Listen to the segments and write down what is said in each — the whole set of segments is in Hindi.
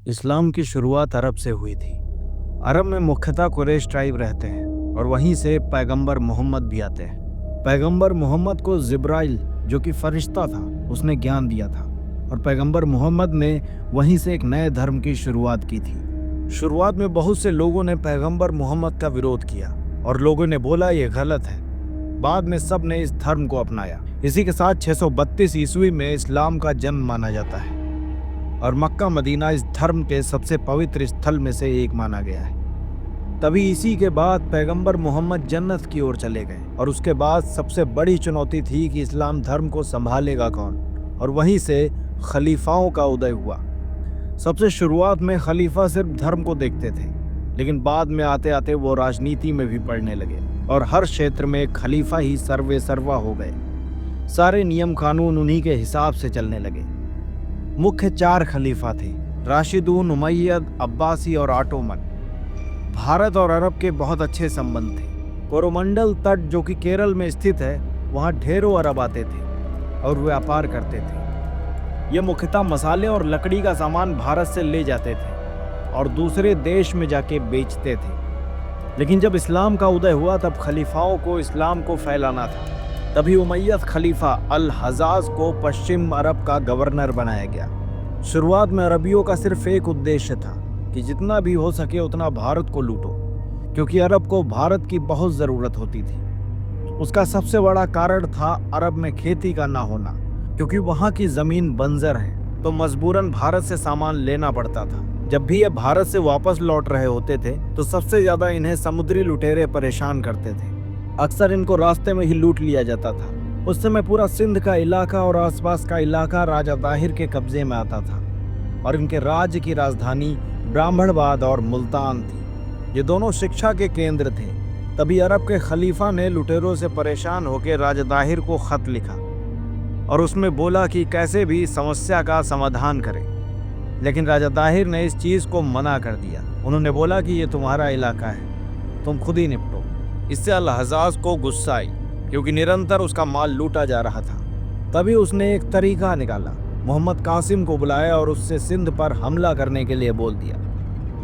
इस्लाम की शुरुआत अरब से हुई थी। अरब में मुख्यतः कुरैश ट्राइब रहते हैं और वहीं से पैगंबर मोहम्मद भी आते हैं। पैगंबर मोहम्मद को जिब्राइल, जो कि फरिश्ता था, उसने ज्ञान दिया था और पैगंबर मोहम्मद ने वहीं से एक नए धर्म की शुरुआत की थी। शुरुआत में बहुत से लोगों ने पैगंबर मोहम्मद का विरोध किया और लोगों ने बोला ये गलत है। बाद में सब ने इस धर्म को अपनाया। इसी के साथ 632 ईस्वी में इस्लाम का जन्म माना जाता है और मक्का मदीना इस धर्म के सबसे पवित्र स्थल में से एक माना गया है। तभी इसी के बाद पैगंबर मोहम्मद जन्नत की ओर चले गए और उसके बाद सबसे बड़ी चुनौती थी कि इस्लाम धर्म को संभालेगा कौन, और वहीं से खलीफाओं का उदय हुआ। सबसे शुरुआत में खलीफा सिर्फ धर्म को देखते थे, लेकिन बाद में आते आते वो राजनीति में भी पड़ने लगे और हर क्षेत्र में खलीफा ही सर्वे सर्वा हो गए। सारे नियम कानून उन्हीं के हिसाब से चलने लगे। मुख्य 4 खलीफा थे: राशिदून, उमैयद, अब्बासी और ऑटोमन। भारत और अरब के बहुत अच्छे संबंध थे। कोरोमंडल तट, जो कि केरल में स्थित है, वहाँ ढेरों अरब आते थे और व्यापार करते थे। ये मुख्यतः मसाले और लकड़ी का सामान भारत से ले जाते थे और दूसरे देश में जाके बेचते थे। लेकिन जब इस्लाम का उदय हुआ तब खलीफाओं को इस्लाम को फैलाना था। तभी उमैयद खलीफा अल हजाज को पश्चिम अरब का गवर्नर बनाया गया। शुरुआत में अरबियों का सिर्फ एक उद्देश्य था कि जितना भी हो सके उतना भारत को लूटो, क्योंकि अरब को भारत की बहुत ज़रूरत होती थी। उसका सबसे बड़ा कारण था अरब में खेती का ना होना, क्योंकि वहाँ की ज़मीन बंजर है, तो मजबूरन भारत से सामान लेना पड़ता था। जब भी ये भारत से वापस लौट रहे होते थे तो सबसे ज़्यादा इन्हें समुद्री लुटेरे परेशान करते थे। अक्सर इनको रास्ते में ही लूट लिया जाता था। उस समय पूरा सिंध का इलाका और आसपास का इलाका राजा ताहिर के कब्जे में आता था और इनके राज्य की राजधानी ब्राह्मणबाद और मुल्तान थी। ये दोनों शिक्षा के केंद्र थे। तभी अरब के खलीफा ने लुटेरों से परेशान होकर राजा ताहिर को खत लिखा और उसमें बोला कि कैसे भी समस्या का समाधान करें। लेकिन राजा ताहिर ने इस चीज़ को मना कर दिया। उन्होंने बोला कि ये तुम्हारा इलाका है, तुम खुद ही निपटो। इससे अल हजाज को गुस्सा आई, क्योंकि निरंतर उसका माल लूटा जा रहा था। तभी उसने एक तरीका निकाला। मोहम्मद कासिम को बुलाया और उससे सिंध पर हमला करने के लिए बोल दिया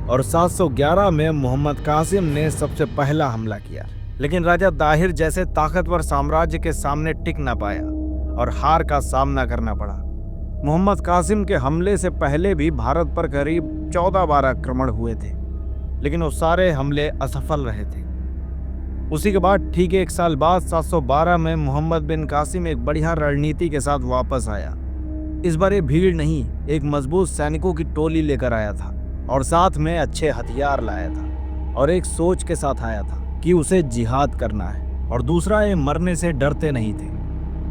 और 711 में मोहम्मद कासिम ने सबसे पहला हमला किया। लेकिन राजा ताहिर जैसे ताकतवर साम्राज्य के सामने टिक ना पाया और हार का सामना करना पड़ा। मोहम्मद कासिम के हमले से पहले भी भारत पर करीब 14 बार आक्रमण हुए थे, लेकिन वो सारे हमले असफल रहे थे। उसी के बाद ठीक 1 साल बाद 712 में मोहम्मद बिन कासिम एक बढ़िया रणनीति के साथ वापस आया। इस बार ये भीड़ नहीं, एक मजबूत सैनिकों की टोली लेकर आया था और साथ में अच्छे हथियार लाया था और एक सोच के साथ आया था कि उसे जिहाद करना है, और दूसरा, ये मरने से डरते नहीं थे।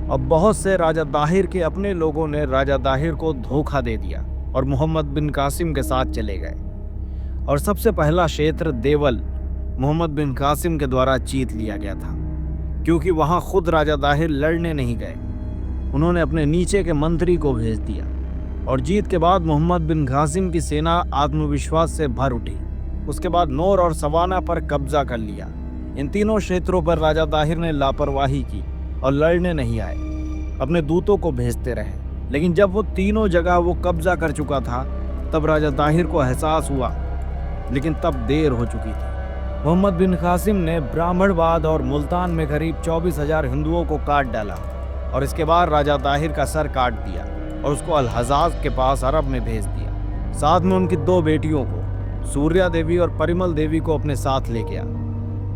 अब बहुत से राजा ताहिर के अपने लोगों ने राजा ताहिर को धोखा दे दिया और मोहम्मद बिन कासिम के साथ चले गए और सबसे पहला क्षेत्र देवल मोहम्मद बिन कासिम के द्वारा जीत लिया गया था, क्योंकि वहां खुद राजा ताहिर लड़ने नहीं गए। उन्होंने अपने नीचे के मंत्री को भेज दिया और जीत के बाद मोहम्मद बिन कासिम की सेना आत्मविश्वास से भर उठी। उसके बाद नौर और सवाना पर कब्जा कर लिया। इन तीनों क्षेत्रों पर राजा ताहिर ने लापरवाही की और लड़ने नहीं आए, अपने दूतों को भेजते रहे। लेकिन जब वो तीनों जगह वो कब्जा कर चुका था तब राजा ताहिर को एहसास हुआ, लेकिन तब देर हो चुकी थी। मोहम्मद बिन कासिम ने ब्राह्मणबाद और मुल्तान में करीब 24,000 हिंदुओं को काट डाला और इसके बाद राजा ताहिर का सर काट दिया और उसको अल हजाज के पास अरब में भेज दिया। साथ में उनकी 2 बेटियों को, सूर्या देवी और परिमल देवी को अपने साथ ले गया।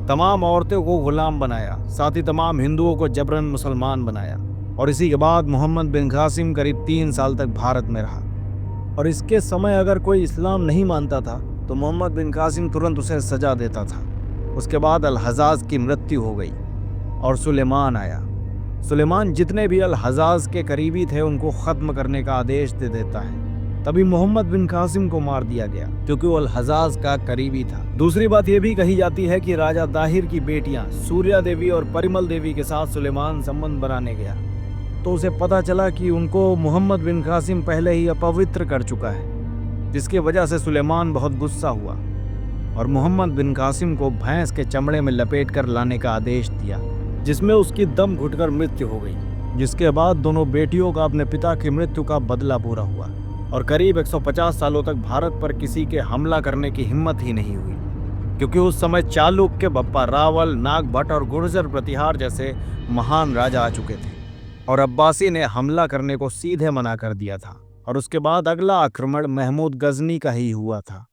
तमाम औरतों को गुलाम बनाया, साथ ही तमाम हिंदुओं को जबरन मुसलमान बनाया। और इसी के बाद मोहम्मद बिन कासिम करीब 3 साल तक भारत में रहा। और इसके समय अगर कोई इस्लाम नहीं मानता था तो मोहम्मद बिन कासिम तुरंत उसे सजा देता था। उसके बाद अल हजाज की मृत्यु हो गई और सुलेमान आया। सुलेमान जितने भी अल हजाज के करीबी थे उनको ख़त्म करने का आदेश दे देता है। तभी मोहम्मद बिन कासिम को मार दिया गया, क्योंकि वो अल हजाज का करीबी था। दूसरी बात यह भी कही जाती है कि राजा ताहिर की बेटियां सूर्या देवी और परिमल देवी के साथ सुलेमान संबंध बनाने गया तो उसे पता चला कि उनको मोहम्मद बिन कासिम पहले ही अपवित्र कर चुका है, जिसकी वजह से सुलेमान बहुत गुस्सा हुआ और मोहम्मद बिन कासिम को भैंस के चमड़े में लपेट कर लाने का आदेश दिया, जिसमें उसकी दम घुटकर मृत्यु हो गई। जिसके बाद दोनों बेटियों का अपने पिता की मृत्यु का बदला पूरा हुआ। और करीब 150 सालों तक भारत पर किसी के हमला करने की हिम्मत ही नहीं हुई, क्योंकि उस समय चालुक्य, बप्पा रावल, नागभट्ट और गुर्जर प्रतिहार जैसे महान राजा आ चुके थे और अब्बासी ने हमला करने को सीधे मना कर दिया था। और उसके बाद अगला आक्रमण महमूद गजनी का ही हुआ था।